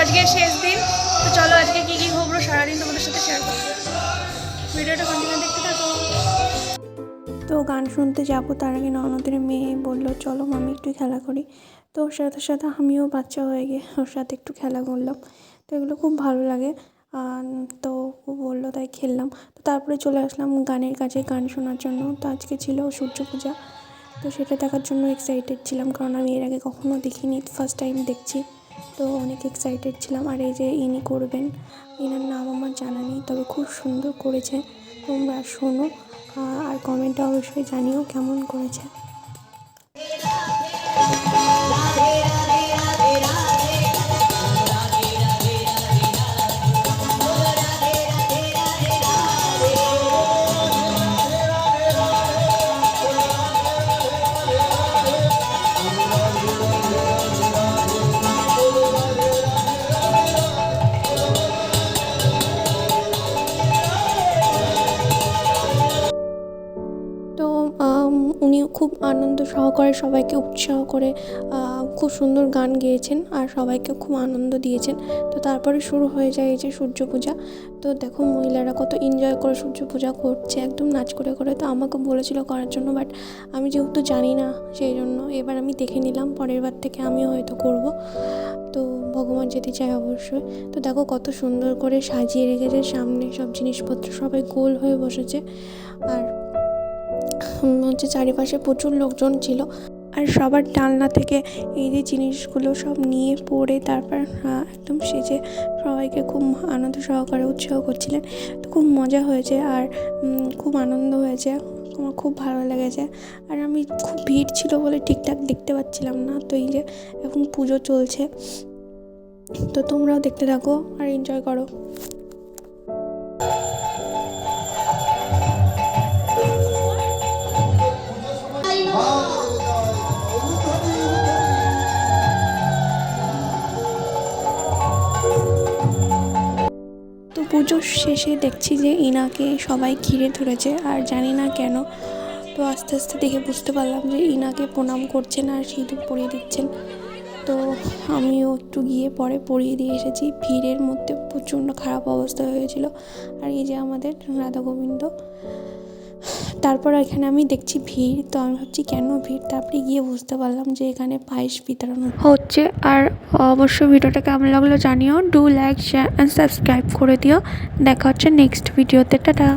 আজকে শেষ দিন। তো চলো আজকে কী কী ঘুরবো সারাদিন তোমাদের সাথে শেয়ার করবো। ভিডিওটা কন্টিনিউ দেখতে থাকো। তো গান শুনতে যাবো তার আগে ননদের মেয়ে বললো চলো মামি একটু খেলা করি। তো ওর সাথে সাথে আমিও বাচ্চা হয়ে গিয়ে ওর সাথে একটু খেলা করলাম। তো এগুলো খুব ভালো লাগে। তো ও বললো তাই খেললাম। তো তারপরে চলে আসলাম গানের কাছে, গান শোনার জন্য। তো আজকে ছিল সূর্য পূজা। তো সেটা দেখার জন্য এক্সাইটেড ছিলাম, কারণ আমি এর আগে কখনও দেখিনি, ফার্স্ট টাইম দেখছি। তো অনেক এক্সাইটেড ছিলাম। আর এই যে ইনি করবেন, ইনার নাম আমার জানা নেই, তবে খুব সুন্দর করেছে। তোমরা শোনো আর কমেন্টে অবশ্যই জানিও কেমন করেছে। তো উনি খুব আনন্দ সহকারে সবাইকে উৎসাহ করে খুব সুন্দর গান গেয়েছেন আর সবাইকে খুব আনন্দ দিয়েছেন। তো তারপরে শুরু হয়ে যায় এই যে সূর্য পূজা। তো দেখো মহিলারা কত এনজয় করে সূর্য পূজা করছে, একদম নাচ করে করে। তো আমাকে বলেছিল করার জন্য, বাট আমি যেহেতু জানি না সেই জন্য এবার আমি দেখে নিলাম, পরের বার থেকে আমিও হয়তো করব। তো ভগবান যেতে চায় অবশ্যই। তো দেখো কত সুন্দর করে সাজিয়ে রেখেছে, সামনে সব জিনিসপত্র সবাই গোল হয়ে বসেছে। আর হচ্ছে চারিপাশে প্রচুর লোকজন ছিল। আর সবার ডালনা থেকে এই যে জিনিসগুলো সব নিয়ে পড়ে তারপর একদম সেজে সবাইকে খুব আনন্দ সহকারে উৎসাহ করছিলেন। তো খুব মজা হয়েছে আর খুব আনন্দ হয়েছে, আমার খুব ভালো লেগেছে। আর আমি খুব ভিড় ছিল বলে ঠিকঠাক দেখতে পাচ্ছিলাম না। তো এই যে এখন পুজো চলছে, তো তোমরাও দেখতে থাকো আর এনজয় করো। তো পুজোর শেষে দেখছি যে ইনাকে সবাই ঘিরে ধরেছে, আর জানি না কেন। তো আস্তে আস্তে দেখে বুঝতে পারলাম যে ইনাকে প্রণাম করছেন আর সিঁদুর পরিয়ে দিচ্ছেন। তো আমিও একটু গিয়ে পরে পরিয়ে দিয়ে এসেছি। ভিড়ের মধ্যে প্রচণ্ড খারাপ অবস্থা হয়েছিল। আর এই যে আমাদের রাধা গোবিন্দ। তারপর এখানে আমি দেখছি ভিড়, তো আমি ভাবছি কেন ভিড়, তারপরে গিয়ে বুঝতে পারলাম যে এখানে পায়েস বিতরণ হচ্ছে। আর অবশ্যই ভিডিওটা কেমন লাগলো জানিও, do like share and subscribe করে দিও। দেখা হচ্ছে নেক্সট ভিডিওতে, টাটা।